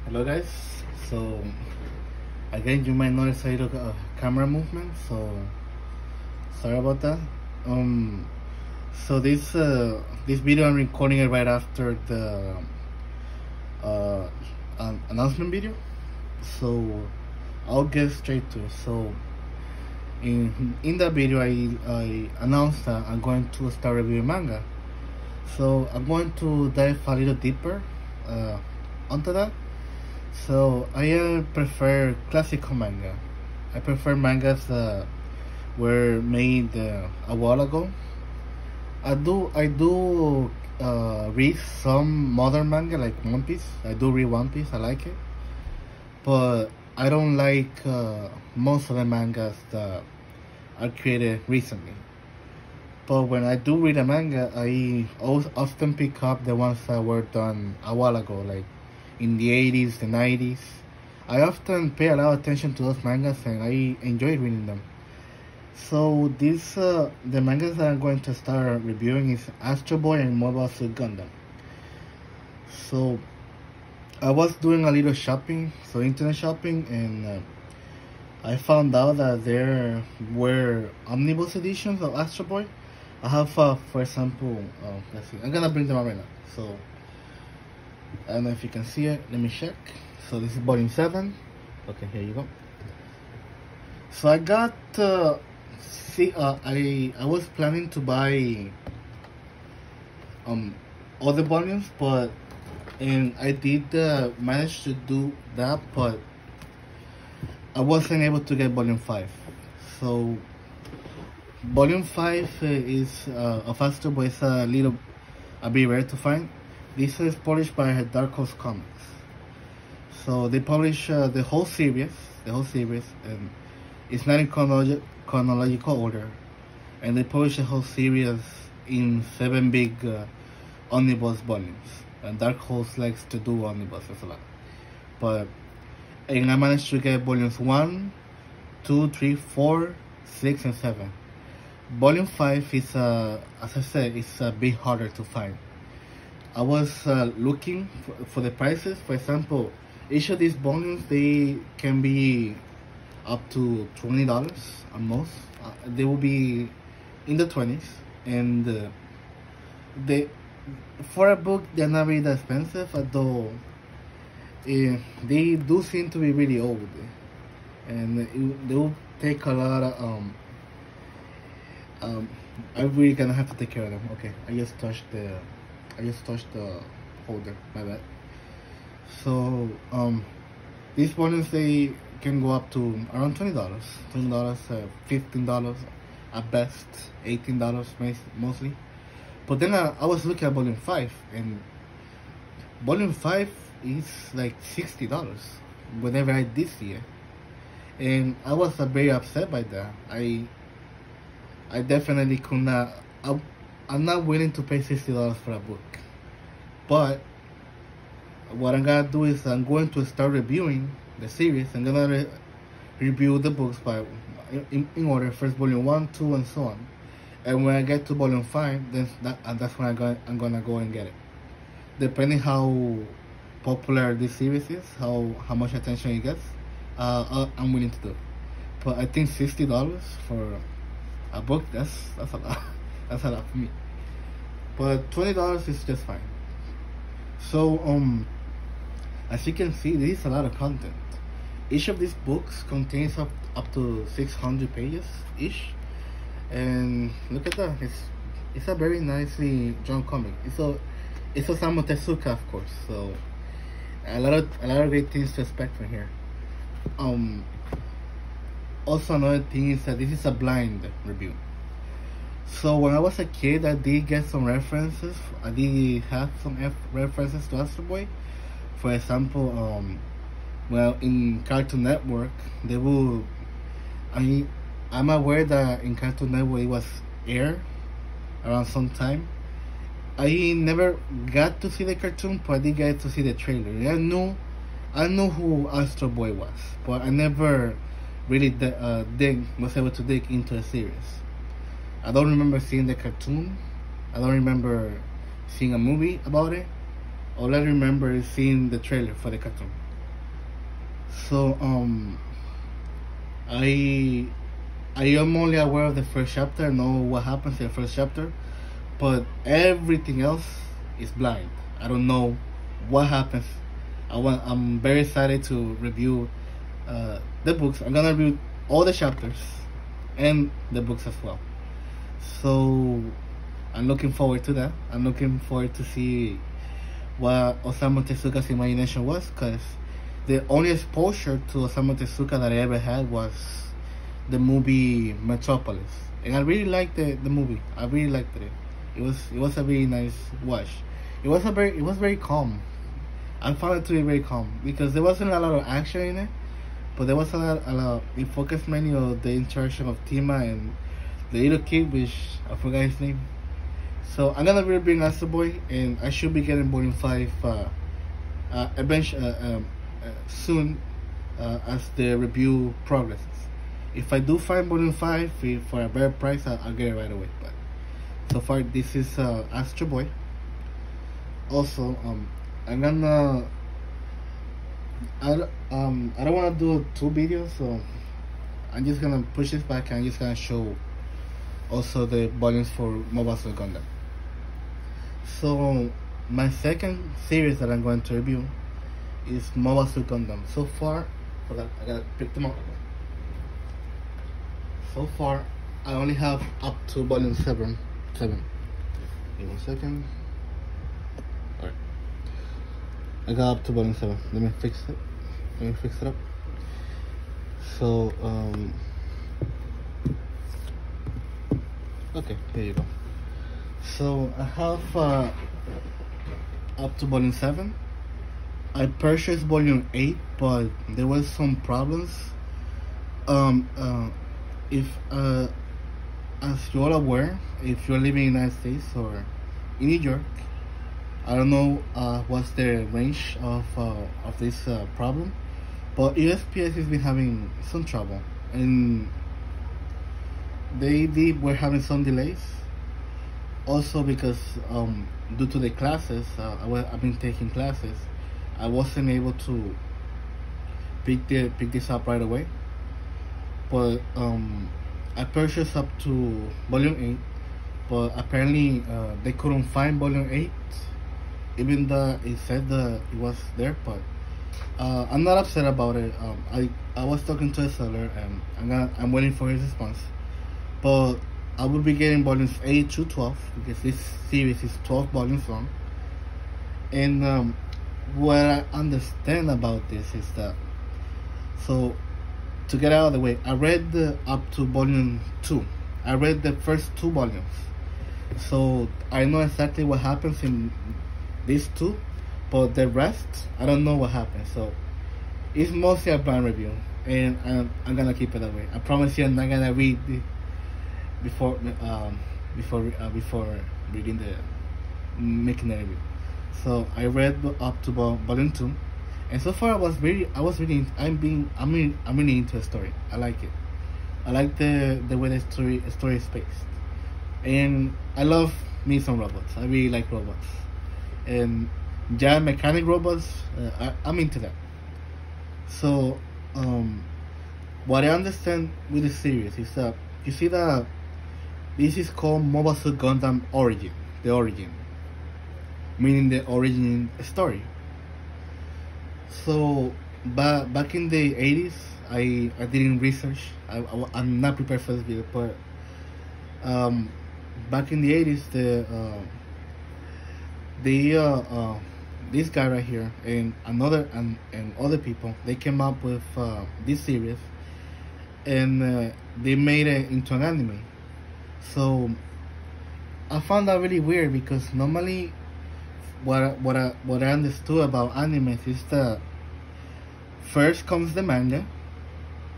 Hello guys, so again you might notice a little camera movement, so sorry about that. Um, this video I'm recording it right after the uh, announcement video, so I'll get straight to it. So in that video I announced that I'm going to start reviewing manga, so I'm going to dive a little deeper onto that. So I prefer classical manga. I prefer mangas that were made a while ago. I do read some modern manga like One Piece. I do read One Piece. I like it, but I don't like most of the mangas that are created recently. But when I do read a manga, I often pick up the ones that were done a while ago, like in the 80s, the 90s. I often pay a lot of attention to those mangas and I enjoy reading them. So the mangas that I'm going to start reviewing is Astro Boy and Mobile Suit Gundam. So I was doing a little shopping, so internet shopping, and I found out that there were omnibus editions of Astro Boy. I have, for example, let's see, I'm gonna bring them up right now. So I don't know if you can see it. Let me check. So this is volume 7. Okay, here you go. So I got I was planning to buy all the volumes, but I did manage to do that, but I wasn't able to get volume 5. So volume 5 is of Astro Boy is a bit rare to find. This is published by Dark Horse Comics. So they publish the whole series, and it's not in chronological order. And they publish the whole series in 7 big omnibus volumes. And Dark Horse likes to do omnibuses a lot. And I managed to get volumes 1, 2, 3, 4, 6, and 7. Volume 5 is, as I said, it's a bit harder to find. I was looking for the prices. For example, each of these volumes, they can be up to $20 at most. They will be in the 20s, and for a book they're not really that expensive, although they do seem to be really old, and they will take a lot of I'm really gonna have to take care of them. Okay, I just touched the holder, my bad. So these volumes, they can go up to around $20, $15 at best, $18 mostly. But then I was looking at volume 5, and volume 5 is like $60 whenever I did see it, and I was very upset by that. I definitely could not. I'm not willing to pay $60 for a book. But what I'm gonna do is I'm going to start reviewing the series. I'm gonna review the books in order, first volume 1, 2, and so on. And when I get to volume 5, then that's when I'm gonna go and get it. Depending how popular this series is, how much attention it gets, I'm willing to do it. But I think $60 for a book, that's a lot. That's a lot for me. But $20 is just fine. So as you can see, there is a lot of content. Each of these books contains up to 600 pages each, and look at that. It's a very nicely drawn comic. It's Osamu Tezuka, of course. So a lot of great things to expect from here. Also, another thing is that this is a blind review. So when I was a kid, I did get some references. I did have some references to Astro Boy. For example, well, in Cartoon Network, they will. I'm aware that in Cartoon Network it was aired around some time. I never got to see the cartoon, but I did get to see the trailer. I knew who Astro Boy was, but I never really was able to dig into the series. I don't remember seeing the cartoon. I don't remember seeing a movie about it. All I remember is seeing the trailer for the cartoon. So I I am only aware of the first chapter. I know what happens in the first chapter, but everything else is blind. I don't know what happens. I'm very excited to review the books. I'm gonna review all the chapters and the books as well. So I'm looking forward to that. I'm looking forward to see what Osamu Tezuka's imagination was, because the only exposure to Osamu Tezuka that I ever had was the movie Metropolis, and I really liked the movie. I really liked it. It was a really nice watch. It was very calm. I found it to be very calm because there wasn't a lot of action in it, but there was a lot. It focused mainly on the interaction of Tima and the little kid, which I forgot his name. So I'm gonna really bring Astro Boy, and I should be getting Volume 5 eventually, soon, as the review progresses. If I do find Volume 5 for a better price, I'll get it right away. But so far, this is Astro Boy. Also, I'm gonna. I don't want to do 2 videos, so I'm just gonna push this back and I'm just gonna show also the volumes for Mobile Suit Gundam. So my second series that I'm going to review is Mobile Suit Gundam. So far, hold on, I gotta pick them up. So far, I only have up to volume 7. Give me 1 second. Alright. I got up to volume 7. Let me fix it up. So, okay, here you go. So, I have up to volume 7. I purchased volume 8, but there was some problems. If as you're aware, if you're living in the United States or in New York, I don't know what's the range of this problem, but USPS has been having some trouble, and they were having some delays. Also because due to the classes, I've been taking classes, I wasn't able to pick this up right away. But I purchased up to volume 8, but apparently they couldn't find volume 8, even though it said that it was there. But I'm not upset about it. I was talking to a seller, and I'm waiting for his response. But I will be getting volumes 8 to 12 because this series is 12 volumes long. And what I understand about this is that, so to get out of the way, I read up to volume 2. I read the first 2 volumes, so I know exactly what happens in these 2, but the rest I don't know what happens. So it's mostly a blind review, and I'm gonna keep it that way. I promise you I'm not gonna read before reading making the review. So I read up to volume 2. And so far, I'm really into the story. I like it. I like the way the story is paced, and I love me some robots. I really like robots, and giant mechanic robots. I'm into that. So, what I understand with the series is that you see that this is called Mobile Suit Gundam Origin, the origin, meaning the origin story. So back in the 80s, I didn't research. I'm not prepared for this video, but back in the 80s, this guy right here and other people, they came up with this series, and they made it into an anime. So I found that really weird, because normally what I understood about animes is that first comes the manga.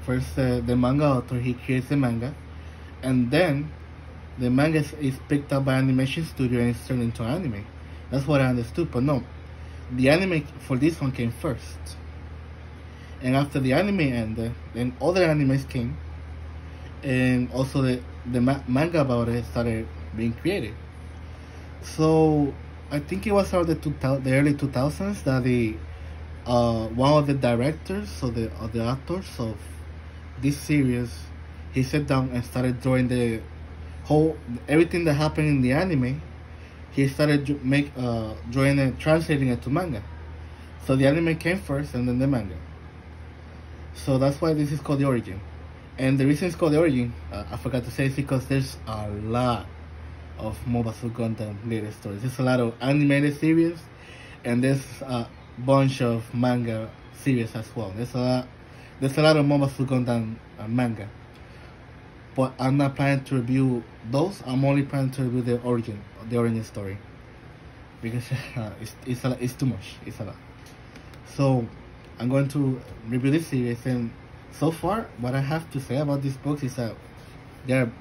First, the manga author, he creates the manga, and then the manga is picked up by animation studio and it's turned into anime. That's what I understood. But no, the anime for this one came first, and after the anime ended, then other animes came, and also the manga about it started being created. So I think it was around the early 2000s that the one of the directors, so the authors of this series, he sat down and started drawing the whole everything that happened in the anime. He started drawing and translating it to manga. So the anime came first and then the manga. So that's why this is called the origin. And the reason it's called the origin, I forgot to say, is because there's a lot of Mobile Suit Gundam latest stories. There's a lot of animated series, and there's a bunch of manga series as well. There's a lot of Mobile Suit Gundam manga. But I'm not planning to review those. I'm only planning to review the origin story, because it's too much. It's a lot. So I'm going to review this series, and so far, what I have to say about these books is that they're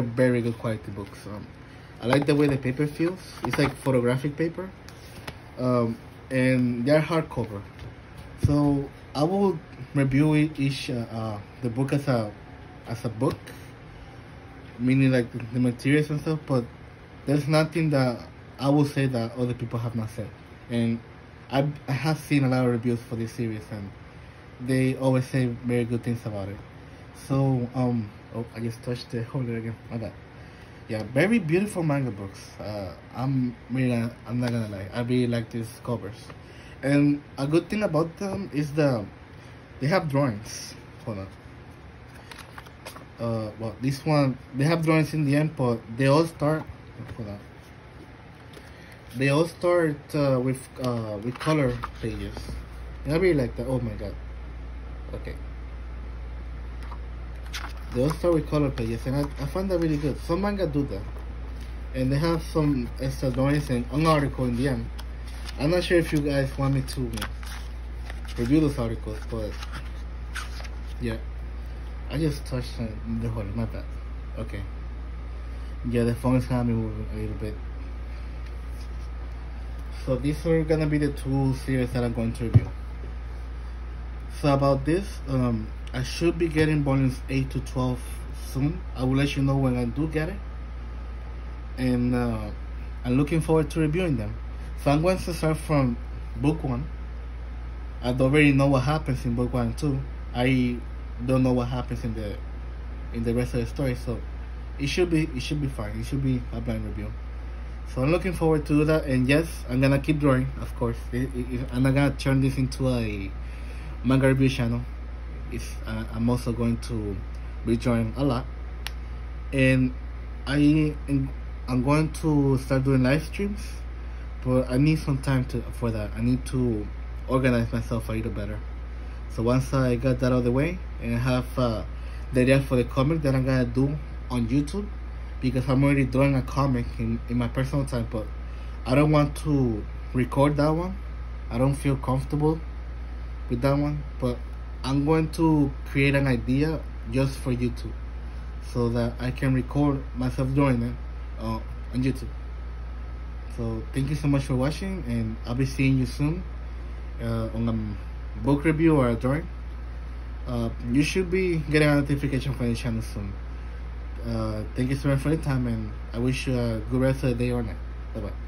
very good quality books. I like the way the paper feels. It's like photographic paper, and they're hardcover. So I will review the book as a book, meaning like the materials and stuff. But there's nothing that I will say that other people have not said, and I have seen a lot of reviews for this series, and they always say very good things about it. So oh, I just touched the holder again. My bad. Yeah, very beautiful manga books. I'm not gonna lie, I really like these covers. And a good thing about them is they have drawings. Hold on. Well, this one, they have drawings in the end, but they all start. Hold on. They all start with color pages. And I really like that. Oh my god. Okay. They all start with color pages, and I find that really good. Some manga do that, and they have some extra drawings and an article in the end. I'm not sure if you guys want me to review those articles, but yeah, I just touched the hole. My bad. Okay. Yeah, the phone is gonna be moving a little bit. So these are gonna be the two series that I'm going to review. So about this, I should be getting volumes 8 to 12 soon. I will let you know when I do get it, and I'm looking forward to reviewing them. So I'm going to start from book 1. I already know what happens in book 1 and 2. I don't know what happens in the rest of the story, so it should be fine. It should be a blind review. So I'm looking forward to do that, and yes, I'm gonna keep drawing, of course. I'm not gonna turn this into a manga review channel. I'm also going to be drawing a lot, and I'm going to start doing live streams, but I need some time for that. I need to organize myself a little better. So once I got that out of the way, and I have the idea for the comic that I'm gonna do on YouTube, because I'm already drawing a comic in my personal time, but I don't want to record that one. I don't feel comfortable with that one, but I'm going to create an idea just for YouTube, so that I can record myself drawing it on YouTube. So thank you so much for watching, and I'll be seeing you soon on a book review or a drawing. You should be getting a notification from the channel soon. Thank you so much for your time, and I wish you a good rest of the day or night. Bye bye.